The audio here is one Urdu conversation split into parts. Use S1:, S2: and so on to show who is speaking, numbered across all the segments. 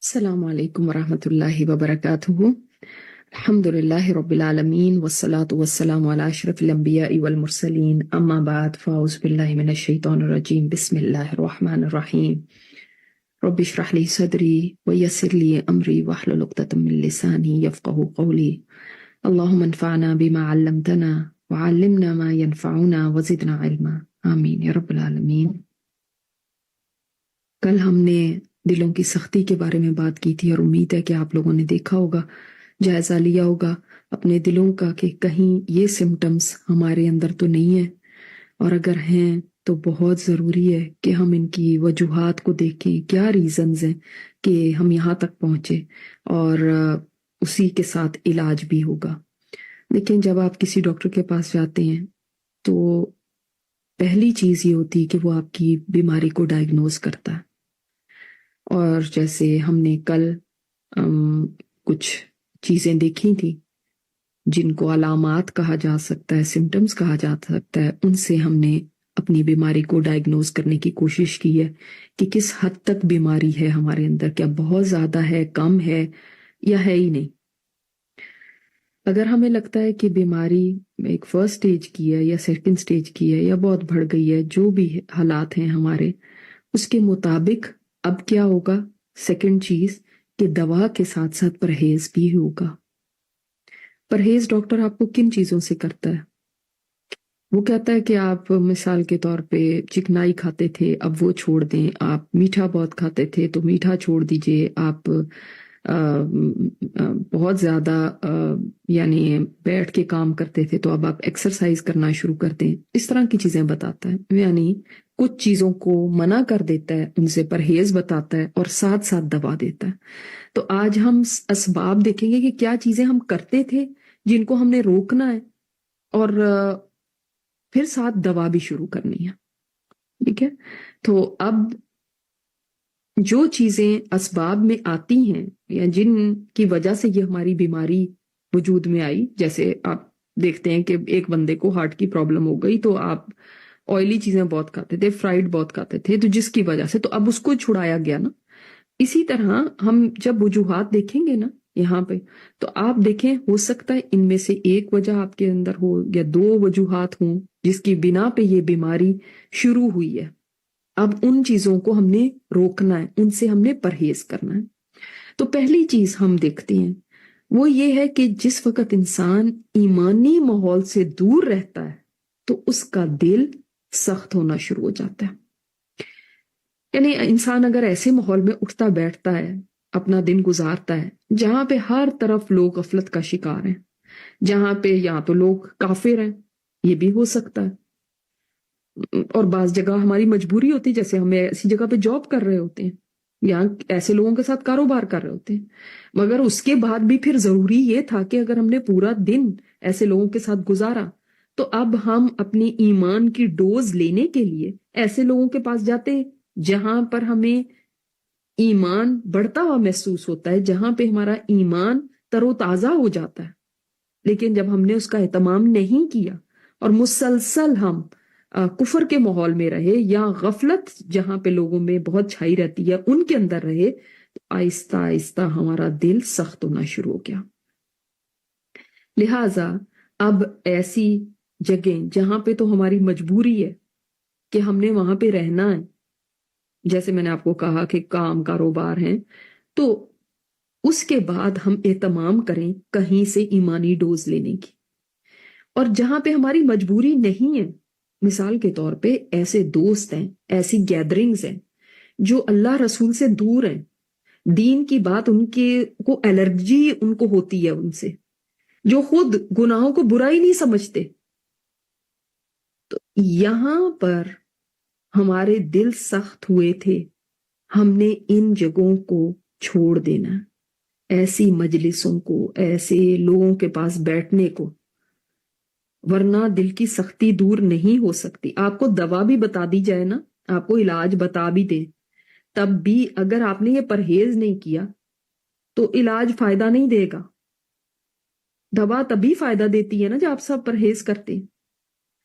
S1: السلام علیکم ورحمۃ اللہ وبرکاتہ۔ الحمد للہ رب العالمین والصلاة والسلام علی اشرف الانبیاء والمرسلین، اما بعد فاعوذ باللہ من الشیطان الرجیم، بسم اللہ الرحمن الرحیم۔ رب اشرح لی صدری ویسر لی امری واحلل عقدۃ من لسانی یفقہوا قولی۔ اللہم انفعنا بما علمتنا وعلمنا ما ینفعنا وزدنا علما، آمین یا رب العالمین۔ کل ہم نے دلوں کی سختی کے بارے میں بات کی تھی، اور امید ہے کہ آپ لوگوں نے دیکھا ہوگا، جائزہ لیا ہوگا اپنے دلوں کا کہ کہیں یہ سمٹمز ہمارے اندر تو نہیں ہے، اور اگر ہیں تو بہت ضروری ہے کہ ہم ان کی وجوہات کو دیکھیں، کیا ریزنز ہیں کہ ہم یہاں تک پہنچے، اور اسی کے ساتھ علاج بھی ہوگا۔ لیکن جب آپ کسی ڈاکٹر کے پاس جاتے ہیں تو پہلی چیز یہ ہوتی ہے کہ وہ آپ کی بیماری کو ڈائگنوز کرتا ہے، اور جیسے ہم نے کل کچھ چیزیں دیکھی تھی جن کو علامات کہا جا سکتا ہے، سمٹمز کہا جا سکتا ہے، ان سے ہم نے اپنی بیماری کو ڈائگنوز کرنے کی کوشش کی ہے کہ کس حد تک بیماری ہے ہمارے اندر، کیا بہت زیادہ ہے، کم ہے، یا ہے ہی نہیں۔ اگر ہمیں لگتا ہے کہ بیماری ایک فرسٹ سٹیج کی ہے یا سیکنڈ سٹیج کی ہے یا بہت بڑھ گئی ہے، جو بھی حالات ہیں ہمارے، اس کے مطابق اب کیا ہوگا؟ سیکنڈ چیز کہ دوا کے ساتھ ساتھ پرہیز بھی ہوگا۔ پرہیز ڈاکٹر آپ کو کن چیزوں سے کرتا ہے؟ وہ کہتا ہے کہ آپ مثال کے طور پہ چکنائی کھاتے تھے، اب وہ چھوڑ دیں، آپ میٹھا بہت کھاتے تھے تو میٹھا چھوڑ دیجئے، آپ بہت زیادہ یعنی بیٹھ کے کام کرتے تھے تو اب آپ ایکسرسائز کرنا شروع کر دیں۔ اس طرح کی چیزیں بتاتا ہے، یعنی کچھ چیزوں کو منع کر دیتا ہے، ان سے پرہیز بتاتا ہے، اور ساتھ ساتھ دوا دیتا ہے۔ تو آج ہم اسباب دیکھیں گے کہ کیا چیزیں ہم کرتے تھے جن کو ہم نے روکنا ہے، اور پھر ساتھ دوا بھی شروع کرنی ہے۔ ٹھیک ہے، تو اب جو چیزیں اسباب میں آتی ہیں یا جن کی وجہ سے یہ ہماری بیماری وجود میں آئی، جیسے آپ دیکھتے ہیں کہ ایک بندے کو ہارٹ کی پرابلم ہو گئی تو آپ آئلی چیزیں بہت کھاتے تھے، فرائیڈ بہت کھاتے تھے، تو جس کی وجہ سے تو اب اس کو چھڑایا گیا نا۔ اسی طرح ہم جب وجوہات دیکھیں گے نا یہاں پہ، تو آپ دیکھیں ہو سکتا ہے ان میں سے ایک وجہ آپ کے اندر ہو یا دو وجوہات ہوں جس کی بنا پہ یہ بیماری شروع ہوئی ہے۔ اب ان چیزوں کو ہم نے روکنا ہے، ان سے ہم نے پرہیز کرنا ہے۔ تو پہلی چیز ہم دیکھتے ہیں وہ یہ ہے کہ جس وقت انسان ایمانی ماحول سے دور رہتا ہے تو اس کا دل سخت ہونا شروع ہو جاتا ہے۔ یعنی انسان اگر ایسے ماحول میں اٹھتا بیٹھتا ہے، اپنا دن گزارتا ہے جہاں پہ ہر طرف لوگ غفلت کا شکار ہیں، جہاں پہ یا تو لوگ کافر ہیں، یہ بھی ہو سکتا ہے، اور بعض جگہ ہماری مجبوری ہوتی ہے، جیسے ہمیں ایسی جگہ پہ جاب کر رہے ہوتے ہیں یا ایسے لوگوں کے ساتھ کاروبار کر رہے ہوتے ہیں، مگر اس کے بعد بھی پھر ضروری یہ تھا کہ اگر ہم نے پورا دن ایسے لوگوں کے ساتھ گزارا تو اب ہم اپنی ایمان کی ڈوز لینے کے لیے ایسے لوگوں کے پاس جاتے ہیں جہاں پر ہمیں ایمان بڑھتا ہوا محسوس ہوتا ہے، جہاں پہ ہمارا ایمان تر و تازہ ہو جاتا ہے۔ لیکن جب ہم نے اس کا اہتمام نہیں کیا اور مسلسل ہم کفر کے ماحول میں رہے یا غفلت جہاں پہ لوگوں میں بہت چھائی رہتی ہے ان کے اندر رہے، تو آہستہ آہستہ ہمارا دل سخت ہونا شروع ہو گیا۔ لہٰذا اب ایسی جگہیں جہاں پہ تو ہماری مجبوری ہے کہ ہم نے وہاں پہ رہنا ہے، جیسے میں نے آپ کو کہا کہ کام کاروبار ہیں، تو اس کے بعد ہم اہتمام کریں کہیں سے ایمانی ڈوز لینے کی۔ اور جہاں پہ ہماری مجبوری نہیں ہے، مثال کے طور پہ ایسے دوست ہیں، ایسی گیدرنگز ہیں جو اللہ رسول سے دور ہیں، دین کی بات ان کے کو الرجی ان کو ہوتی ہے ان سے، جو خود گناہوں کو برا ہی نہیں سمجھتے، تو یہاں پر ہمارے دل سخت ہوئے تھے، ہم نے ان جگہوں کو چھوڑ دینا، ایسی مجلسوں کو، ایسے لوگوں کے پاس بیٹھنے کو، ورنہ دل کی سختی دور نہیں ہو سکتی۔ آپ کو دوا بھی بتا دی جائے نا، آپ کو علاج بتا بھی دے، تب بھی اگر آپ نے یہ پرہیز نہیں کیا تو علاج فائدہ نہیں دے گا۔ دوا تبھی فائدہ دیتی ہے نا جب آپ سب پرہیز کرتے ہیں۔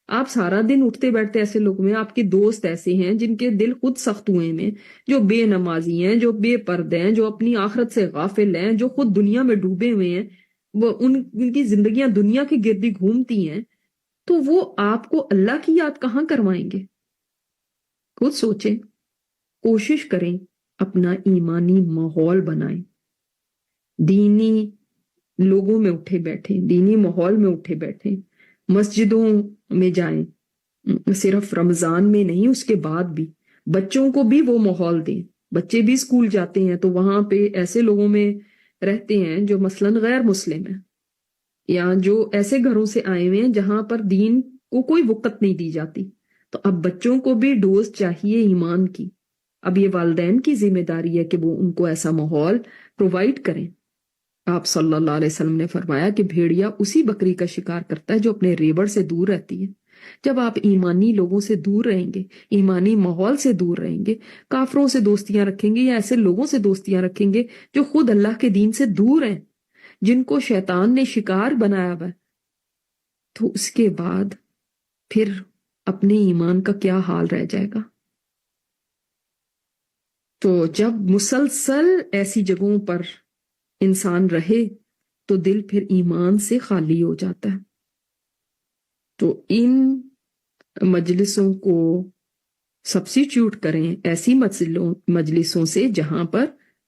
S1: آپ سارا دن اٹھتے بیٹھتے ایسے لوگ میں، آپ کے دوست ایسے ہیں جن کے دل خود سخت ہوئے میں، جو بے نمازی ہیں، جو بے پردے ہیں، جو اپنی آخرت سے غافل ہیں، جو خود دنیا میں ڈوبے ہوئے ہیں، وہ ان کی زندگیاں دنیا کے گردی گھومتی ہیں، تو وہ آپ کو اللہ کی یاد کہاں کروائیں گے؟ خود سوچیں، کوشش کریں، اپنا ایمانی ماحول بنائیں، دینی لوگوں میں اٹھے بیٹھیں، دینی ماحول میں اٹھے بیٹھیں، مسجدوں میں جائیں، صرف رمضان میں نہیں، اس کے بعد بھی بچوں کو بھی وہ ماحول دیں۔ بچے بھی اسکول جاتے ہیں تو وہاں پہ ایسے لوگوں میں رہتے ہیں جو مثلاً غیر مسلم ہیں، یا جو ایسے گھروں سے آئے ہوئے ہیں جہاں پر دین کو کوئی وقت نہیں دی جاتی، تو اب بچوں کو بھی ڈوز چاہیے ایمان کی۔ اب یہ والدین کی ذمہ داری ہے کہ وہ ان کو ایسا ماحول پرووائڈ کریں۔ آپ صلی اللہ علیہ وسلم نے فرمایا کہ بھیڑیا اسی بکری کا شکار کرتا ہے جو اپنے ریبڑ سے دور رہتی ہے۔ جب آپ ایمانی لوگوں سے دور رہیں گے، ایمانی ماحول سے دور رہیں گے، کافروں سے دوستیاں رکھیں گے یا ایسے لوگوں سے دوستیاں رکھیں گے جو خود اللہ کے دین سے دور ہیں، جن کو شیطان نے شکار بنایا ہوا ہے، تو اس کے بعد پھر اپنے ایمان کا کیا حال رہ جائے گا؟ تو جب مسلسل ایسی جگہوں پر انسان رہے تو دل پھر ایمان سے خالی ہو جاتا ہے۔ تو ان مجلسوں کو سبسٹیچیوٹ کریں ایسی مجلسوں سے جہاں پر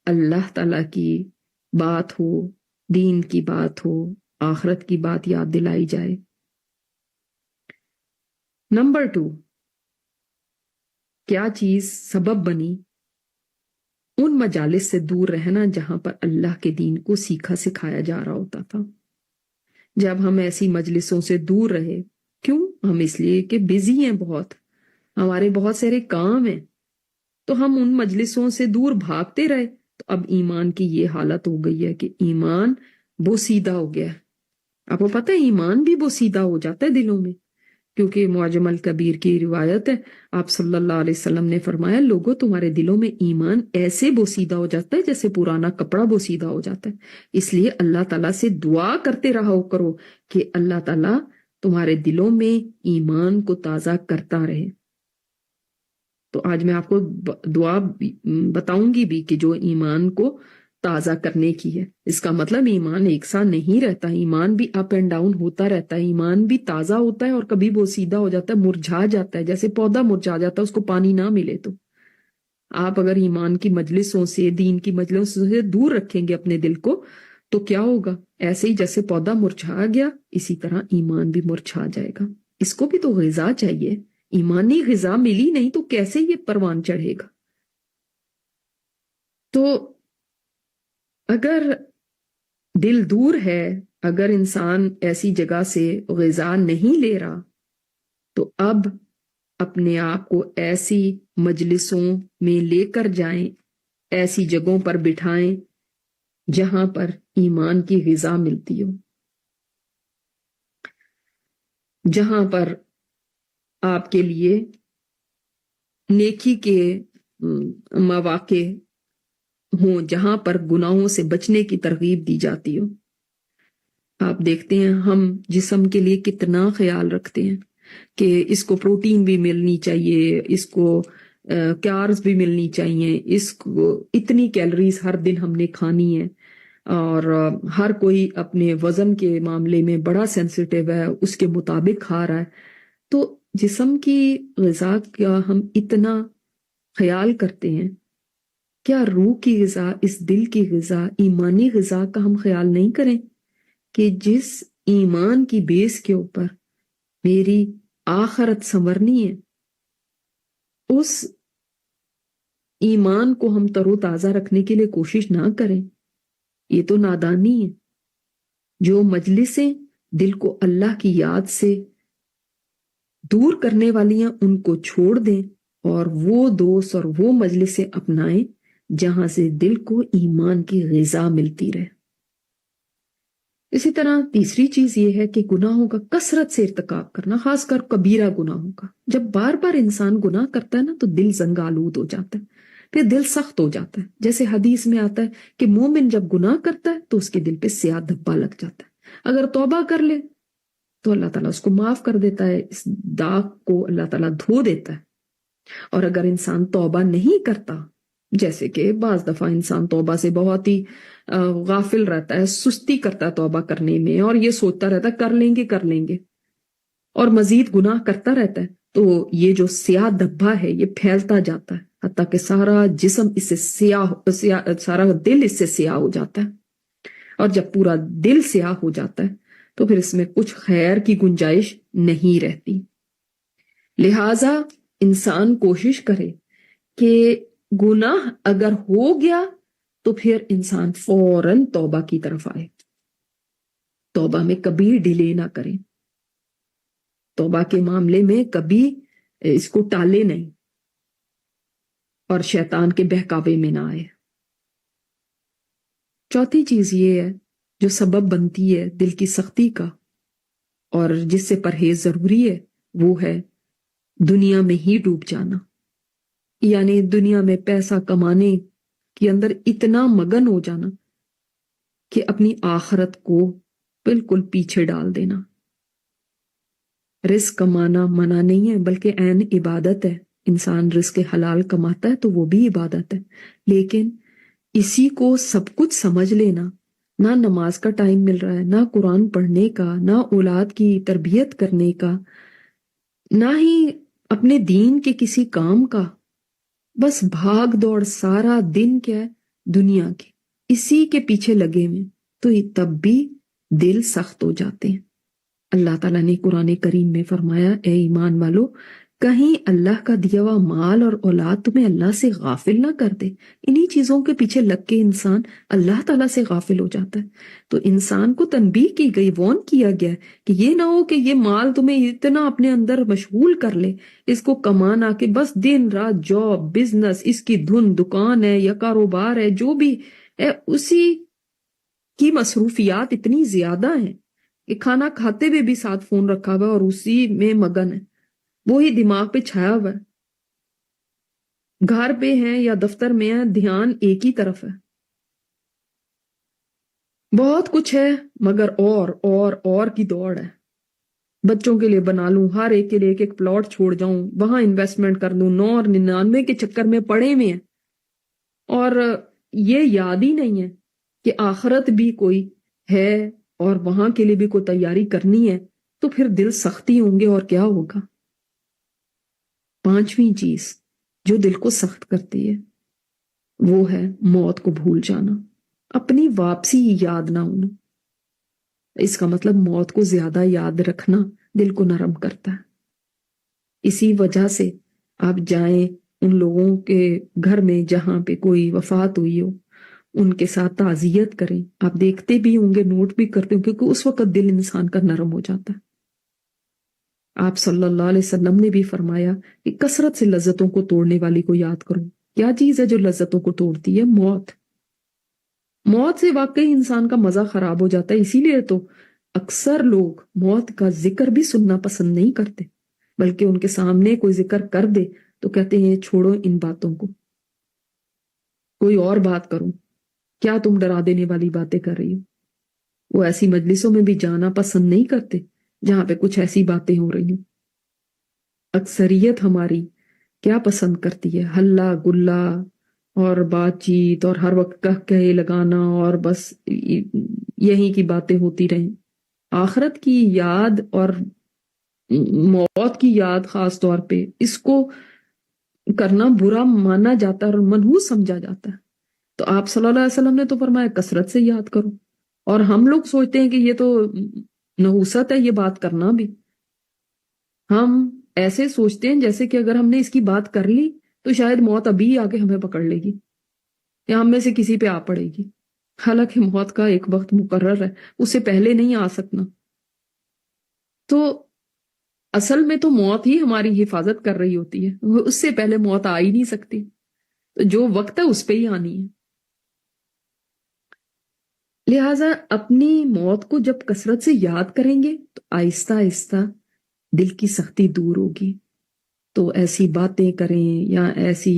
S1: اللہ تعالیٰ کی بات ہو، دین کی بات ہو، آخرت کی بات یاد دلائی جائے۔ نمبر 2، کیا چیز سبب بنی ان مجالس سے دور رہنا جہاں پر اللہ کے دین کو سیکھا سکھایا جا رہا ہوتا تھا؟ جب ہم ایسی مجلسوں سے دور رہے، کیوں؟ ہم اس لیے کہ بزی ہیں، بہت ہمارے بہت سارے کام ہیں، تو ہم ان مجلسوں سے دور بھاگتے رہے، تو اب ایمان کی یہ حالت ہو گئی ہے کہ ایمان بوسیدہ ہو گیا ہے۔ آپ کو پتہ ہے ایمان بھی بوسیدہ ہو جاتا ہے دلوں میں، کیونکہ معجم الکبیر کی روایت ہے، آپ صلی اللہ علیہ وسلم نے فرمایا، لوگوں تمہارے دلوں میں ایمان ایسے بوسیدہ ہو جاتا ہے جیسے پرانا کپڑا بوسیدہ ہو جاتا ہے۔ اس لیے اللہ تعالیٰ سے دعا کرتے رہا کرو کہ اللہ تعالیٰ تمہارے دلوں میں ایمان کو تازہ کرتا رہے۔ تو آج میں آپ کو دعا بتاؤں گی بھی کہ جو ایمان کو تازہ کرنے کی ہے۔ اس کا مطلب ایمان ایک سا نہیں رہتا، ایمان بھی اپ اینڈ ڈاؤن ہوتا رہتا ہے، ایمان بھی تازہ ہوتا ہے اور کبھی بوسیدہ ہو جاتا ہے، مرجھا جاتا ہے، جیسے پودا مرجھا جاتا ہے اس کو پانی نہ ملے تو۔ آپ اگر ایمان کی مجلسوں سے، دین کی مجلسوں سے دور رکھیں گے اپنے دل کو تو کیا ہوگا؟ ایسے ہی جیسے پودا مرجھا گیا اسی طرح ایمان بھی مرجھا جائے گا۔ اس کو بھی تو غذا چاہیے، ایمانی غذا ملی نہیں تو کیسے یہ پروان چڑھے گا؟ تو اگر دل دور ہے، اگر انسان ایسی جگہ سے غذا نہیں لے رہا، تو اب اپنے آپ کو ایسی مجلسوں میں لے کر جائیں، ایسی جگہوں پر بٹھائیں جہاں پر ایمان کی غذا ملتی ہو، جہاں پر آپ کے لیے نیکی کے مواقع ہوں، جہاں پر گناہوں سے بچنے کی ترغیب دی جاتی ہو۔ آپ دیکھتے ہیں ہم جسم کے لیے کتنا خیال رکھتے ہیں کہ اس کو پروٹین بھی ملنی چاہیے، اس کو کاربز بھی ملنی چاہیے، اس کو اتنی کیلریز ہر دن ہم نے کھانی ہے، اور ہر کوئی اپنے وزن کے معاملے میں بڑا سینسیٹیو ہے، اس کے مطابق کھا رہا ہے۔ تو جسم کی غذا کا ہم اتنا خیال کرتے ہیں، کیا روح کی غذا، اس دل کی غذا، ایمانی غذا کا ہم خیال نہیں کریں کہ جس ایمان کی بیس کے اوپر میری آخرت سنورنی ہے، اس ایمان کو ہم تر و تازہ رکھنے کے لیے کوشش نہ کریں؟ یہ تو نادانی ہے۔ جو مجلسیں دل کو اللہ کی یاد سے دور کرنے والی ہیں ان کو چھوڑ دیں، اور وہ دوست اور وہ مجلسیں اپنائیں جہاں سے دل کو ایمان کی غذا ملتی رہے۔ اسی طرح تیسری چیز یہ ہے کہ گناہوں کا کثرت سے ارتکاب کرنا، خاص کر کبیرہ گناہوں کا۔ جب بار بار انسان گناہ کرتا ہے نا تو دل زنگ آلود ہو جاتا ہے، پھر دل سخت ہو جاتا ہے۔ جیسے حدیث میں آتا ہے کہ مومن جب گناہ کرتا ہے تو اس کے دل پہ سیاہ دھبا لگ جاتا ہے، اگر توبہ کر لے تو اللہ تعالیٰ اس کو معاف کر دیتا ہے، اس داغ کو اللہ تعالیٰ دھو دیتا ہے۔ اور اگر انسان توبہ نہیں کرتا، جیسے کہ بعض دفعہ انسان توبہ سے بہت ہی غافل رہتا ہے، سستی کرتا ہے توبہ کرنے میں، اور یہ سوچتا رہتا ہے کر لیں گے اور مزید گناہ کرتا رہتا ہے، تو یہ جو سیاہ دھبا ہے یہ پھیلتا جاتا ہے، حتیٰ کہ سارا جسم اس سے سارا دل اس سے سیاہ ہو جاتا ہے۔ اور جب پورا دل سیاہ ہو جاتا ہے تو پھر اس میں کچھ خیر کی گنجائش نہیں رہتی۔ لہذا انسان کوشش کرے کہ گناہ اگر ہو گیا تو پھر انسان فوراً توبہ کی طرف آئے، توبہ میں کبھی ڈیلے نہ کرے، توبہ کے معاملے میں کبھی اس کو ٹالے نہیں اور شیطان کے بہکاوے میں نہ آئے۔ چوتھی چیز یہ ہے جو سبب بنتی ہے دل کی سختی کا اور جس سے پرہیز ضروری ہے، وہ ہے دنیا میں ہی ڈوب جانا، یعنی دنیا میں پیسہ کمانے کے اندر اتنا مگن ہو جانا کہ اپنی آخرت کو بالکل پیچھے ڈال دینا۔ رزق کمانا منع نہیں ہے، بلکہ عین عبادت ہے۔ انسان رزق حلال کماتا ہے تو وہ بھی عبادت ہے، لیکن اسی کو سب کچھ سمجھ لینا، نہ نماز کا ٹائم مل رہا ہے، نہ قرآن پڑھنے کا، نہ اولاد کی تربیت کرنے کا، نہ ہی اپنے دین کے کسی کام کا، بس بھاگ دوڑ سارا دن کیا ہے دنیا کی، اسی کے پیچھے لگے ہوئے، تو یہ تب بھی دل سخت ہو جاتے ہیں۔ اللہ تعالیٰ نے قرآن کریم میں فرمایا، اے ایمان والو، کہیں اللہ کا دیا ہوا مال اور اولاد تمہیں اللہ سے غافل نہ کر دے۔ انہی چیزوں کے پیچھے لگ کے انسان اللہ تعالیٰ سے غافل ہو جاتا ہے۔ تو انسان کو تنبیہ کی گئی، وارن کیا گیا کہ یہ نہ ہو کہ یہ مال تمہیں اتنا اپنے اندر مشغول کر لے، اس کو کمانا کہ بس دن رات جاب، بزنس، اس کی دھن، دکان ہے یا کاروبار ہے، جو بھی ہے اسی کی مصروفیات اتنی زیادہ ہیں کہ کھانا کھاتے ہوئے بھی ساتھ فون رکھا ہوا ہے اور اسی میں مگن ہے، وہی دماغ پہ چھایا ہوا ہے، گھر پہ ہیں یا دفتر میں ہیں، دھیان ایک ہی طرف ہے۔ بہت کچھ ہے مگر اور کی دوڑ ہے۔ بچوں کے لیے بنا لوں، ہر ایک کے لیے ایک پلاٹ چھوڑ جاؤں، وہاں انویسٹمنٹ کر لوں، 9 اور 99 کے چکر میں پڑے ہوئے ہیں، اور یہ یاد ہی نہیں ہے کہ آخرت بھی کوئی ہے اور وہاں کے لیے بھی کوئی تیاری کرنی ہے، تو پھر دل سختی ہوں گے اور کیا ہوگا۔ پانچویں چیز جو دل کو سخت کرتی ہے وہ ہے موت کو بھول جانا، اپنی واپسی یاد نہ ہونا۔ اس کا مطلب موت کو زیادہ یاد رکھنا دل کو نرم کرتا ہے۔ اسی وجہ سے آپ جائیں ان لوگوں کے گھر میں جہاں پہ کوئی وفات ہوئی ہو، ان کے ساتھ تعزیت کریں، آپ دیکھتے بھی ہوں گے، نوٹ بھی کرتے ہوں، کیونکہ اس وقت دل انسان کا نرم ہو جاتا ہے۔ آپ صلی اللہ علیہ وسلم نے بھی فرمایا کہ کثرت سے لذتوں کو توڑنے والی کو یاد کرو۔ کیا چیز ہے جو لذتوں کو توڑتی ہے؟ موت۔ موت سے واقعی انسان کا مزہ خراب ہو جاتا ہے، اسی لیے تو اکثر لوگ موت کا ذکر بھی سننا پسند نہیں کرتے، بلکہ ان کے سامنے کوئی ذکر کر دے تو کہتے ہیں چھوڑو ان باتوں کو، کوئی اور بات کروں، کیا تم ڈرا دینے والی باتیں کر رہی ہو۔ وہ ایسی مجلسوں میں بھی جانا پسند نہیں کرتے جہاں پہ کچھ ایسی باتیں ہو رہی ہیں۔ اکثریت ہماری کیا پسند کرتی ہے؟ ہلا گلا اور بات چیت اور ہر وقت کہے لگانا اور بس یہی کی باتیں ہوتی رہیں۔ آخرت کی یاد اور موت کی یاد خاص طور پہ اس کو کرنا برا مانا جاتا ہے اور منحوس سمجھا جاتا ہے۔ تو آپ صلی اللہ علیہ وسلم نے تو فرمایا کثرت سے یاد کرو، اور ہم لوگ سوچتے ہیں کہ یہ تو نحوست ہے یہ بات کرنا بھی۔ ہم ایسے سوچتے ہیں جیسے کہ اگر ہم نے اس کی بات کر لی تو شاید موت ابھی آ کے ہمیں پکڑ لے گی یا ہم میں سے کسی پہ آ پڑے گی، حالانکہ موت کا ایک وقت مقرر ہے، اس سے پہلے نہیں آ سکنا۔ تو اصل میں تو موت ہی ہماری حفاظت کر رہی ہوتی ہے، اس سے پہلے موت آ ہی نہیں سکتی، تو جو وقت ہے اس پہ ہی آنی ہے۔ لہٰذا اپنی موت کو جب کثرت سے یاد کریں گے تو آہستہ آہستہ دل کی سختی دور ہوگی۔ تو ایسی باتیں کریں یا ایسی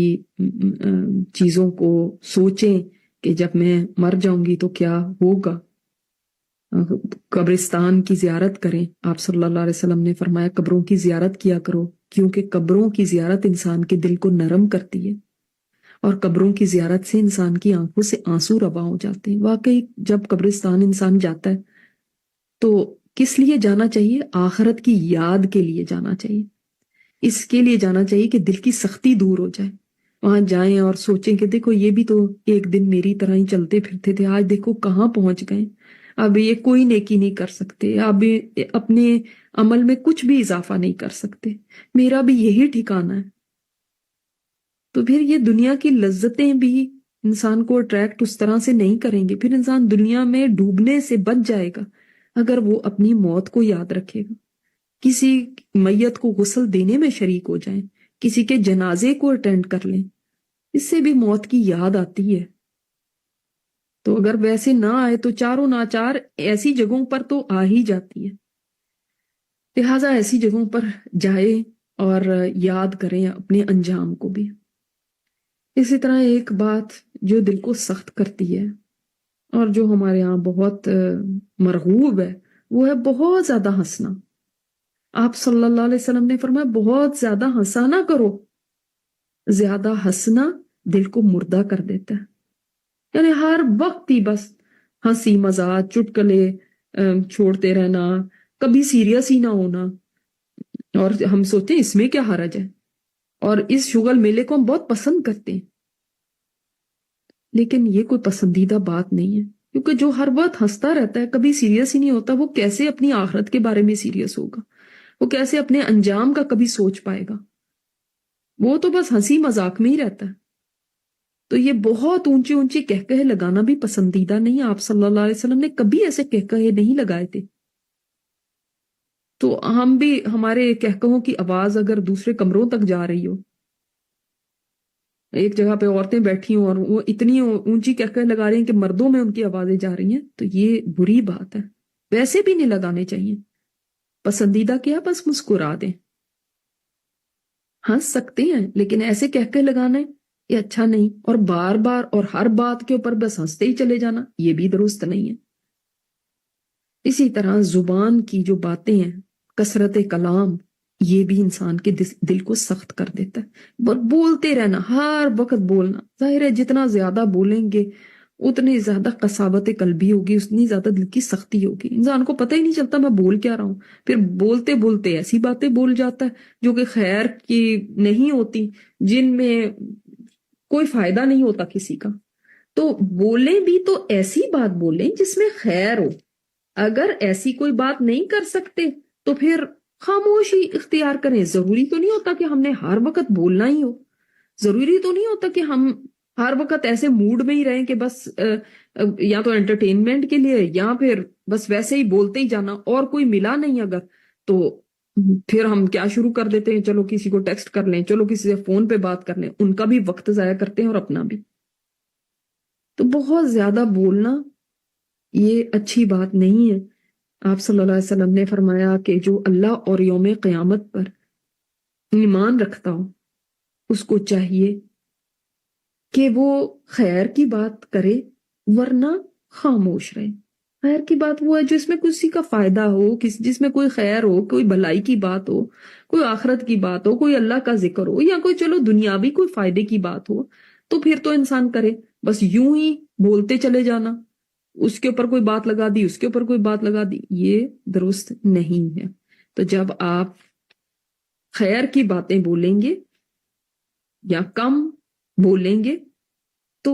S1: چیزوں کو سوچیں کہ جب میں مر جاؤں گی تو کیا ہوگا۔ قبرستان کی زیارت کریں. آپ صلی اللہ علیہ وسلم نے فرمایا قبروں کی زیارت کیا کرو، کیونکہ قبروں کی زیارت انسان کے دل کو نرم کرتی ہے، اور قبروں کی زیارت سے انسان کی آنکھوں سے آنسو رواں ہو جاتے ہیں. واقعی جب قبرستان انسان جاتا ہے تو کس لیے جانا چاہیے؟ آخرت کی یاد کے لیے جانا چاہیے. اس کے لیے جانا چاہیے کہ دل کی سختی دور ہو جائے. وہاں جائیں اور سوچیں کہ دیکھو یہ بھی تو ایک دن میری طرح ہی چلتے پھرتے تھے، آج دیکھو کہاں پہنچ گئے. اب یہ کوئی نیکی نہیں کر سکتے، اب اپنے عمل میں کچھ بھی اضافہ نہیں کر سکتے، میرا بھی یہی ٹھکانہ ہے. تو پھر یہ دنیا کی لذتیں بھی انسان کو اٹریکٹ اس طرح سے نہیں کریں گے. پھر انسان دنیا میں ڈوبنے سے بچ جائے گا اگر وہ اپنی موت کو یاد رکھے گا. کسی میت کو غسل دینے میں شریک ہو جائیں، کسی کے جنازے کو اٹینڈ کر لیں، اس سے بھی موت کی یاد آتی ہے. تو اگر ویسے نہ آئے تو چاروں ناچار ایسی جگہوں پر تو آ ہی جاتی ہے. لہٰذا ایسی جگہوں پر جائے اور یاد کریں اپنے انجام کو بھی. اسی طرح ایک بات جو دل کو سخت کرتی ہے اور جو ہمارے یہاں بہت مرغوب ہے، وہ ہے بہت زیادہ ہنسنا. آپ صلی اللہ علیہ وسلم نے فرمایا بہت زیادہ ہنسا نہ کرو. زیادہ ہنسنا دل کو مردہ کر دیتا ہے. یعنی ہر وقت ہی بس ہنسی مذاق چٹکلے چھوڑتے رہنا، کبھی سیریس ہی نہ ہونا. اور ہم سوچتے ہیں اس میں کیا حرج ہے، اور اس شغل میلے کو ہم بہت پسند کرتے ہیں. لیکن یہ کوئی پسندیدہ بات نہیں ہے، کیونکہ جو ہر وقت ہنستا رہتا ہے، کبھی سیریس ہی نہیں ہوتا، وہ کیسے اپنی آخرت کے بارے میں سیریس ہوگا؟ وہ کیسے اپنے انجام کا کبھی سوچ پائے گا؟ وہ تو بس ہنسی مذاق میں ہی رہتا ہے. تو یہ بہت اونچی اونچی کہکہے لگانا بھی پسندیدہ نہیں. آپ صلی اللہ علیہ وسلم نے کبھی ایسے کہکہے نہیں لگائے تھے. تو ہم بھی، ہمارے کہکہوں کی آواز اگر دوسرے کمروں تک جا رہی ہو، ایک جگہ پہ عورتیں بیٹھی ہوں اور وہ اتنی اونچی کہکہے لگا رہی ہیں کہ مردوں میں ان کی آوازیں جا رہی ہیں، تو یہ بری بات ہے. ویسے بھی نہیں لگانے چاہیے. پسندیدہ کیا بس مسکرا دیں. ہنس سکتے ہیں لیکن ایسے کہکہے لگانا یہ اچھا نہیں. اور بار بار اور ہر بات کے اوپر بس ہنستے ہی چلے جانا، یہ بھی درست نہیں ہے. اسی طرح زبان کی جو باتیں ہیں، کثرت کلام، یہ بھی انسان کے دل کو سخت کر دیتا ہے. بولتے رہنا، ہر وقت بولنا. ظاہر ہے جتنا زیادہ بولیں گے اتنی زیادہ قساوت قلبی ہوگی، اتنی زیادہ دل کی سختی ہوگی. انسان کو پتہ ہی نہیں چلتا میں بول کیا رہا ہوں. پھر بولتے بولتے ایسی باتیں بول جاتا ہے جو کہ خیر کی نہیں ہوتی، جن میں کوئی فائدہ نہیں ہوتا کسی کا. تو بولیں بھی تو ایسی بات بولیں جس میں خیر ہو. اگر ایسی کوئی بات نہیں کر سکتے تو پھر خاموشی اختیار کریں. ضروری تو نہیں ہوتا کہ ہم نے ہر وقت بولنا ہی ہو. ضروری تو نہیں ہوتا کہ ہم ہر وقت ایسے موڈ میں ہی رہیں کہ بس یا تو انٹرٹینمنٹ کے لیے یا پھر بس ویسے ہی بولتے ہی جانا. اور کوئی ملا نہیں اگر تو پھر ہم کیا شروع کر دیتے ہیں، چلو کسی کو ٹیکسٹ کر لیں، چلو کسی سے فون پہ بات کر لیں. ان کا بھی وقت ضائع کرتے ہیں اور اپنا بھی. تو بہت زیادہ بولنا یہ اچھی بات نہیں ہے. آپ صلی اللہ علیہ وسلم نے فرمایا کہ جو اللہ اور یوم قیامت پر ایمان رکھتا ہو اس کو چاہیے کہ وہ خیر کی بات کرے ورنہ خاموش رہے. خیر کی بات وہ ہے جس میں کسی کا فائدہ ہو، جس میں کوئی خیر ہو، کوئی بھلائی کی بات ہو، کوئی آخرت کی بات ہو، کوئی اللہ کا ذکر ہو، یا کوئی چلو دنیاوی کوئی فائدے کی بات ہو، تو پھر تو انسان کرے. بس یوں ہی بولتے چلے جانا، اس کے اوپر کوئی بات لگا دی، اس کے اوپر کوئی بات لگا دی، یہ درست نہیں ہے. تو جب آپ خیر کی باتیں بولیں گے یا کم بولیں گے تو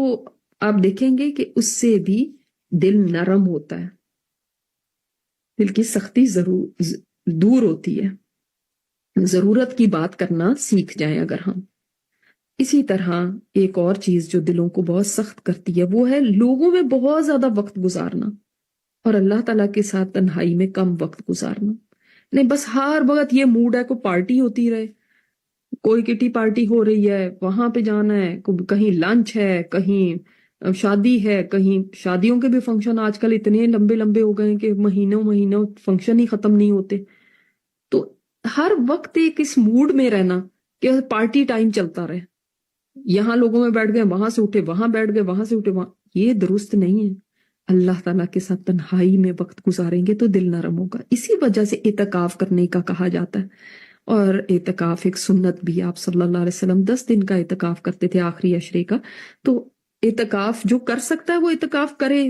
S1: آپ دیکھیں گے کہ اس سے بھی دل نرم ہوتا ہے، دل کی سختی دور ہوتی ہے. ضرورت کی بات کرنا سیکھ جائیں اگر ہم. اسی طرح ایک اور چیز جو دلوں کو بہت سخت کرتی ہے وہ ہے لوگوں میں بہت زیادہ وقت گزارنا اور اللہ تعالیٰ کے ساتھ تنہائی میں کم وقت گزارنا. نہیں بس ہر وقت یہ موڈ ہے، کوئی پارٹی ہوتی رہے، کوئی کٹی پارٹی ہو رہی ہے وہاں پہ جانا ہے، کہیں لنچ ہے، کہیں شادی ہے، کہیں شادیوں کے بھی فنکشن آج کل اتنے لمبے لمبے ہو گئے کہ مہینوں فنکشن ہی ختم نہیں ہوتے. تو ہر وقت ایک اس موڈ میں رہنا کہ پارٹی ٹائم چلتا رہے، یہاں لوگوں میں بیٹھ گئے، وہاں سے اٹھے وہاں بیٹھ گئے، وہاں سے اٹھے وہاں، یہ درست نہیں ہے. اللہ تعالیٰ کے ساتھ تنہائی میں وقت گزاریں گے تو دل نرم ہوگا. اسی وجہ سے اعتکاف کرنے کا کہا جاتا ہے. اور اعتکاف ایک سنت بھی، آپ صلی اللہ علیہ وسلم 10 دن کا اعتکاف کرتے تھے آخری عشرے کا. تو اعتکاف جو کر سکتا ہے وہ اعتکاف کرے،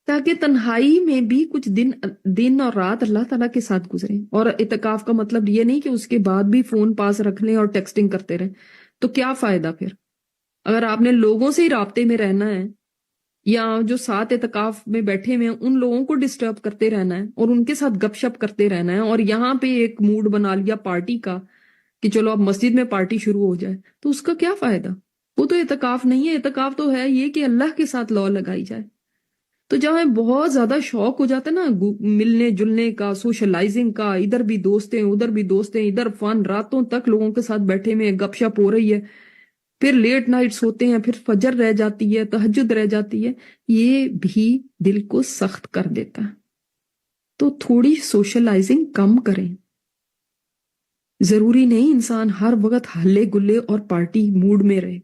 S1: تاکہ تنہائی میں بھی کچھ دن اور رات اللہ تعالیٰ کے ساتھ گزریں. اور اعتکاف کا مطلب یہ نہیں کہ اس کے بعد بھی فون پاس رکھ لیں اور ٹیکسٹنگ کرتے رہیں. تو کیا فائدہ پھر؟ اگر آپ نے لوگوں سے ہی رابطے میں رہنا ہے، یا جو ساتھ اعتکاف میں بیٹھے ہوئے ہیں ان لوگوں کو ڈسٹرب کرتے رہنا ہے اور ان کے ساتھ گپ شپ کرتے رہنا ہے، اور یہاں پہ ایک موڈ بنا لیا پارٹی کا کہ چلو اب مسجد میں پارٹی شروع ہو جائے، تو اس کا کیا فائدہ؟ وہ تو اعتکاف نہیں ہے. اعتکاف تو ہے یہ کہ اللہ کے ساتھ لو لگائی جائے. تو جہاں بہت زیادہ شوق ہو جاتا ہے نا ملنے جلنے کا، سوشلائزنگ کا، ادھر بھی دوست ہیں ادھر بھی دوست ہیں، ادھر فن، راتوں تک لوگوں کے ساتھ بیٹھے ہوئے گپ شپ ہو رہی ہے، پھر لیٹ نائٹس ہوتے ہیں، پھر فجر رہ جاتی ہے، تہجد رہ جاتی ہے، یہ بھی دل کو سخت کر دیتا ہے. تو تھوڑی سوشلائزنگ کم کریں. ضروری نہیں انسان ہر وقت ہلے گلے اور پارٹی موڈ میں رہے.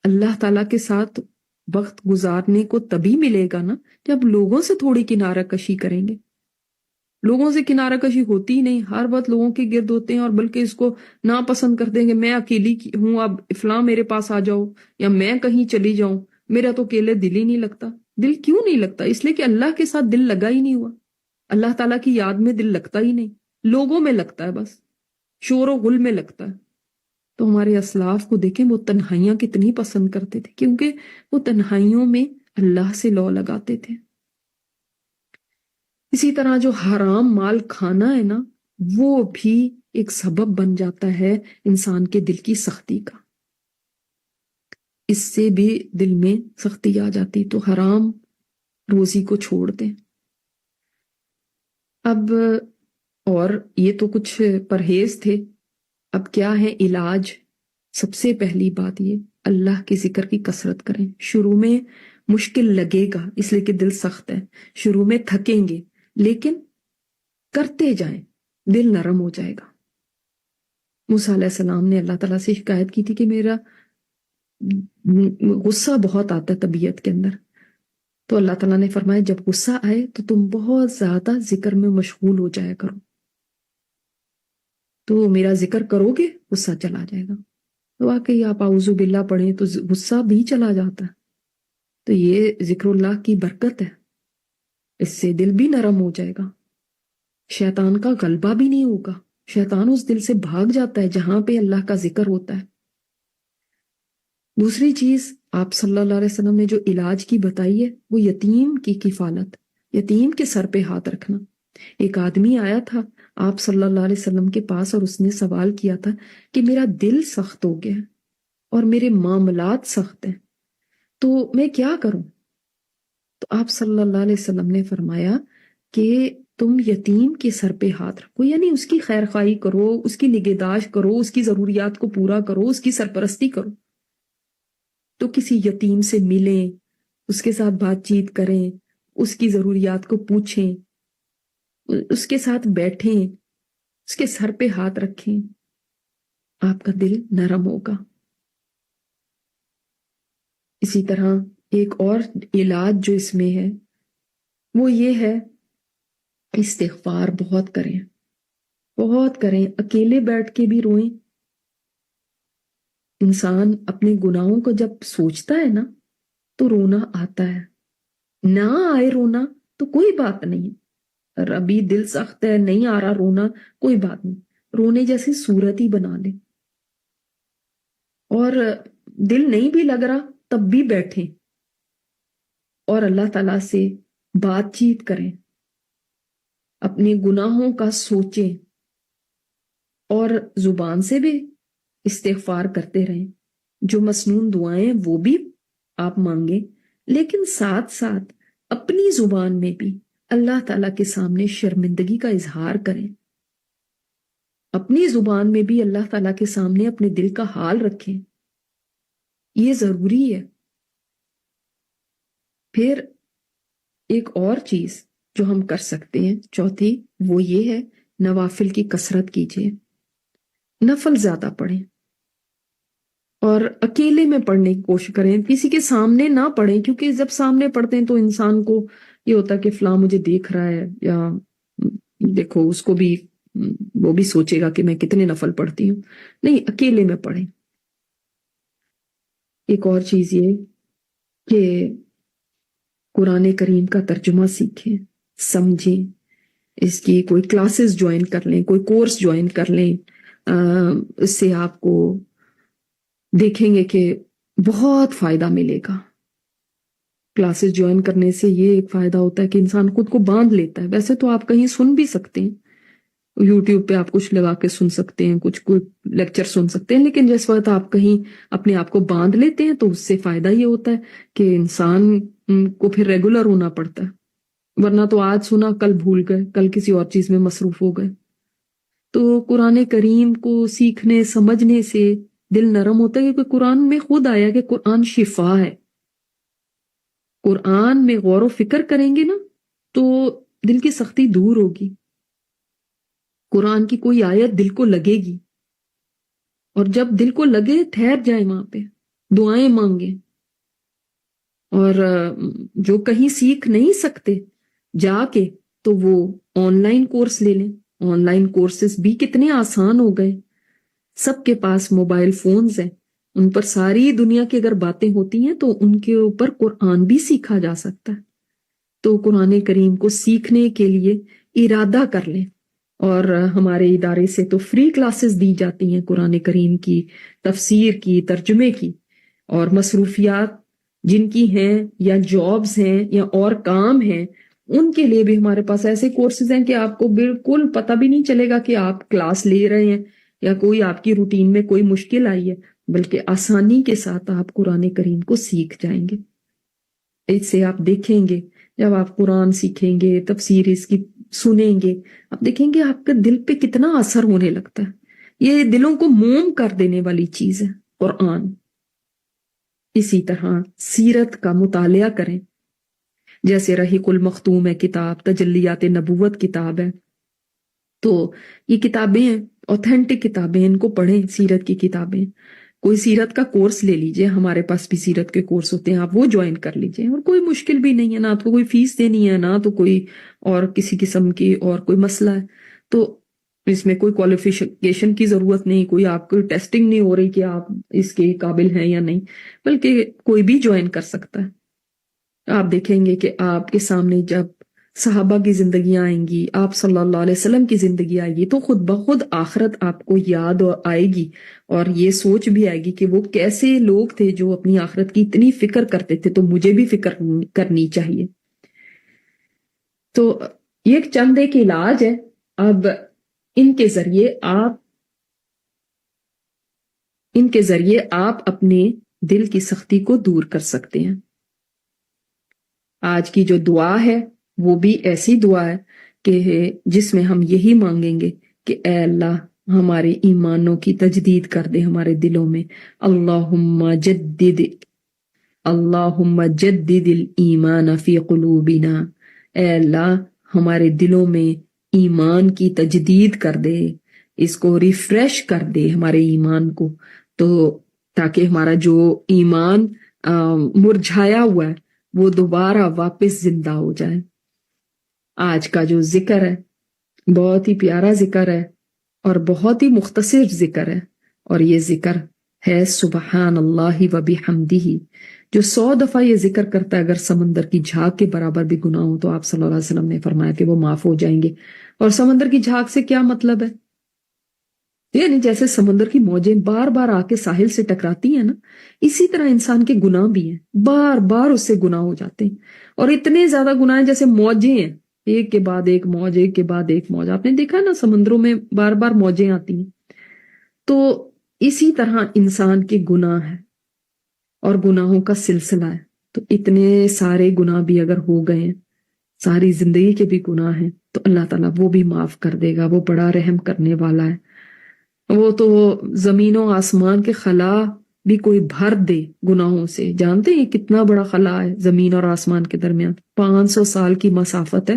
S1: اللہ تعالیٰ کے ساتھ وقت گزارنے کو تبھی ملے گا نا جب لوگوں سے تھوڑی کنارہ کشی کریں گے. لوگوں سے کنارہ کشی ہوتی ہی نہیں، ہر وقت لوگوں کے گرد ہوتے ہیں، اور بلکہ اس کو ناپسند کر دیں گے. میں اکیلی ہوں، اب فلاں میرے پاس آ جاؤ، یا میں کہیں چلی جاؤں، میرا تو اکیلے دل ہی نہیں لگتا. دل کیوں نہیں لگتا؟ اس لیے کہ اللہ کے ساتھ دل لگا ہی نہیں ہوا. اللہ تعالیٰ کی یاد میں دل لگتا ہی نہیں، لوگوں میں لگتا ہے، بس شور و غل میں لگتا ہے. تو ہمارے اسلاف کو دیکھیں، وہ تنہائیاں کتنی پسند کرتے تھے، کیونکہ وہ تنہائیوں میں اللہ سے لو لگاتے تھے. اسی طرح جو حرام مال کھانا ہے نا، وہ بھی ایک سبب بن جاتا ہے انسان کے دل کی سختی کا. اس سے بھی دل میں سختی آ جاتی. تو حرام روزی کو چھوڑ دیں. اب اور یہ تو کچھ پرہیز تھے، اب کیا ہے علاج؟ سب سے پہلی بات یہ، اللہ کے ذکر کی کثرت کریں. شروع میں مشکل لگے گا اس لیے کہ دل سخت ہے، شروع میں تھکیں گے، لیکن کرتے جائیں، دل نرم ہو جائے گا. موسیٰ علیہ السلام نے اللہ تعالیٰ سے شکایت کی تھی کہ میرا غصہ بہت آتا ہے طبیعت کے اندر. تو اللہ تعالیٰ نے فرمایا جب غصہ آئے تو تم بہت زیادہ ذکر میں مشغول ہو جایا کرو، تو میرا ذکر کرو گے غصہ چلا جائے گا. تو واقعی آپ اعوذ باللہ پڑھیں تو غصہ بھی چلا جاتا ہے. تو یہ ذکر اللہ کی برکت ہے، اس سے دل بھی نرم ہو جائے گا، شیطان کا غلبہ بھی نہیں ہوگا. شیطان اس دل سے بھاگ جاتا ہے جہاں پہ اللہ کا ذکر ہوتا ہے. دوسری چیز آپ صلی اللہ علیہ وسلم نے جو علاج کی بتائی ہے وہ یتیم کی کفالت، یتیم کے سر پہ ہاتھ رکھنا. ایک آدمی آیا تھا آپ صلی اللہ علیہ وسلم کے پاس اور اس نے سوال کیا تھا کہ میرا دل سخت ہو گیا اور میرے معاملات سخت ہیں، تو میں کیا کروں؟ تو آپ صلی اللہ علیہ وسلم نے فرمایا کہ تم یتیم کے سر پہ ہاتھ رکھو، یعنی اس کی خیر خواہی کرو، اس کی نگہداشت کرو، اس کی ضروریات کو پورا کرو، اس کی سرپرستی کرو. تو کسی یتیم سے ملیں، اس کے ساتھ بات چیت کریں، اس کی ضروریات کو پوچھیں، اس کے ساتھ بیٹھیں، اس کے سر پہ ہاتھ رکھیں، آپ کا دل نرم ہوگا. اسی طرح ایک اور علاج جو اس میں ہے وہ یہ ہے استغفار بہت کریں، بہت کریں. اکیلے بیٹھ کے بھی روئیں. انسان اپنے گناہوں کو جب سوچتا ہے نا تو رونا آتا ہے. نہ آئے رونا تو کوئی بات نہیں، ابھی دل سخت ہے نہیں آ رہا رونا، کوئی بات نہیں، رونے جیسی صورت ہی بنا لیں. اور دل نہیں بھی لگ رہا تب بھی بیٹھیں اور اللہ تعالیٰ سے بات چیت کریں، اپنے گناہوں کا سوچیں، اور زبان سے بھی استغفار کرتے رہیں. جو مسنون دعائیں وہ بھی آپ مانگیں، لیکن ساتھ ساتھ اپنی زبان میں بھی اللہ تعالیٰ کے سامنے شرمندگی کا اظہار کریں. اپنی زبان میں بھی اللہ تعالیٰ کے سامنے اپنے دل کا حال رکھیں، یہ ضروری ہے. پھر ایک اور چیز جو ہم کر سکتے ہیں چوتھی، وہ یہ ہے نوافل کی کثرت کیجیے، نفل زیادہ پڑھیں. اور اکیلے میں پڑھنے کی کوشش کریں، کسی کے سامنے نہ پڑھیں، کیونکہ جب سامنے پڑھتے ہیں تو انسان کو یہ ہوتا ہے کہ فلاں مجھے دیکھ رہا ہے، یا دیکھو اس کو بھی وہ بھی سوچے گا کہ میں کتنے نفل پڑھتی ہوں. نہیں، اکیلے میں پڑھیں. ایک اور چیز یہ کہ قرآن کریم کا ترجمہ سیکھیں، سمجھیں، اس کی کوئی کلاسز جوائن کر لیں، کوئی کورس جوائن کر لیں. اس سے آپ کو دیکھیں گے کہ بہت فائدہ ملے گا. کلاسز جوائن کرنے سے یہ ایک فائدہ ہوتا ہے کہ انسان خود کو باندھ لیتا ہے. ویسے تو آپ کہیں سن بھی سکتے ہیں، یوٹیوب پہ آپ کچھ لگا کے سن سکتے ہیں، کچھ کوئی لیکچر سن سکتے ہیں، لیکن جس وقت آپ کہیں اپنے آپ کو باندھ لیتے ہیں تو اس سے فائدہ یہ ہوتا ہے کہ انسان کو پھر ریگولر ہونا پڑتا ہے. ورنہ تو آج سنا کل بھول گئے، کل کسی اور چیز میں مصروف ہو گئے. تو قرآن کریم کو سیکھنے سمجھنے سے دل نرم ہوتا ہے، کیونکہ قرآن میں خود آیا کہ قرآن شفا ہے. قرآن میں غور و فکر کریں گے نا تو دل کی سختی دور ہوگی. قرآن کی کوئی آیت دل کو لگے گی، اور جب دل کو لگے ٹھہر جائیں وہاں پہ، دعائیں مانگیں. اور جو کہیں سیکھ نہیں سکتے جا کے، تو وہ آن لائن کورس لے لیں. آن لائن کورسز بھی کتنے آسان ہو گئے. سب کے پاس موبائل فونز ہیں، ان پر ساری دنیا کی اگر باتیں ہوتی ہیں تو ان کے اوپر قرآن بھی سیکھا جا سکتا ہے. تو قرآن کریم کو سیکھنے کے لیے ارادہ کر لیں. اور ہمارے ادارے سے تو فری کلاسز دی جاتی ہیں قرآن کریم کی، تفسیر کی، ترجمے کی. اور مصروفیات جن کی ہیں، یا جابز ہیں، یا اور کام ہیں، ان کے لیے بھی ہمارے پاس ایسے کورسز ہیں کہ آپ کو بالکل پتہ بھی نہیں چلے گا کہ آپ کلاس لے رہے ہیں یا کوئی آپ کی روٹین میں کوئی مشکل آئی ہے، بلکہ آسانی کے ساتھ آپ قرآن کریم کو سیکھ جائیں گے. اس سے آپ دیکھیں گے، جب آپ قرآن سیکھیں گے، تفسیر اس کی سنیں گے، آپ دیکھیں گے آپ کے دل پہ کتنا اثر ہونے لگتا ہے. یہ دلوں کو موم کر دینے والی چیز ہے قرآن. اسی طرح سیرت کا مطالعہ کریں، جیسے رحیق المختوم ہے کتاب، تجلیات نبوت کتاب ہے. تو یہ کتابیں ہیں، اوتھینٹک کتابیں، ان کو پڑھیں. سیرت کی کتابیں، کوئی سیرت کا کورس لے لیجئے، ہمارے پاس بھی سیرت کے کورس ہوتے ہیں، آپ وہ جوائن کر لیجئے. اور کوئی مشکل بھی نہیں ہے، نہ تو کوئی فیس دینی ہے، نہ تو کوئی اور کسی قسم کی اور کوئی مسئلہ ہے. تو اس میں کوئی کوالیفیکیشن کی ضرورت نہیں، کوئی آپ کو ٹیسٹنگ نہیں ہو رہی کہ آپ اس کے قابل ہیں یا نہیں، بلکہ کوئی بھی جوائن کر سکتا ہے. آپ دیکھیں گے کہ آپ کے سامنے جب صحابہ کی زندگیاں آئیں گی، آپ صلی اللہ علیہ وسلم کی زندگی آئے گی، تو خود بخود آخرت آپ کو یاد آئے گی، اور یہ سوچ بھی آئے گی کہ وہ کیسے لوگ تھے جو اپنی آخرت کی اتنی فکر کرتے تھے، تو مجھے بھی فکر کرنی چاہیے. تو یہ چند ایک علاج ہے. اب ان کے ذریعے آپ اپنے دل کی سختی کو دور کر سکتے ہیں. آج کی جو دعا ہے وہ بھی ایسی دعا ہے کہ جس میں ہم یہی مانگیں گے کہ اے اللہ ہمارے ایمانوں کی تجدید کر دے ہمارے دلوں میں. اللہم جدد الایمان فی قلوبنا. اے اللہ ہمارے دلوں میں ایمان کی تجدید کر دے، اس کو ریفریش کر دے ہمارے ایمان کو، تو تاکہ ہمارا جو ایمان مرجھایا ہوا ہے وہ دوبارہ واپس زندہ ہو جائے. آج کا جو ذکر ہے بہت ہی پیارا ذکر ہے اور بہت ہی مختصر ذکر ہے، اور یہ ذکر ہے سبحان اللہ و بحمدہ. جو 100 دفعہ یہ ذکر کرتا ہے، اگر سمندر کی جھاگ کے برابر بھی گناہ ہو تو آپ صلی اللہ علیہ وسلم نے فرمایا کہ وہ معاف ہو جائیں گے. اور سمندر کی جھاگ سے کیا مطلب ہے؟ یعنی جیسے سمندر کی موجیں بار بار آ کے ساحل سے ٹکراتی ہیں نا، اسی طرح انسان کے گناہ بھی ہیں، بار بار اس سے گناہ ہو جاتے ہیں. اور اتنے زیادہ گناہ ہیں جیسے موجیں ہیں، ایک کے بعد ایک موج، ایک کے بعد ایک موج. آپ نے دیکھا نا سمندروں میں بار بار موجیں آتی ہیں. تو اسی طرح انسان کے گناہ ہے اور گناہوں کا سلسلہ ہے. تو اتنے سارے گناہ بھی اگر ہو گئے ہیں، ساری زندگی کے بھی گناہ ہیں، تو اللہ تعالیٰ وہ بھی معاف کر دے گا. وہ بڑا رحم کرنے والا ہے. وہ تو زمین و آسمان کے خلا بھی کوئی بھر دے گناہوں سے. جانتے ہیں کتنا بڑا خلا ہے زمین اور آسمان کے درمیان؟ 500 سال کی مسافت ہے.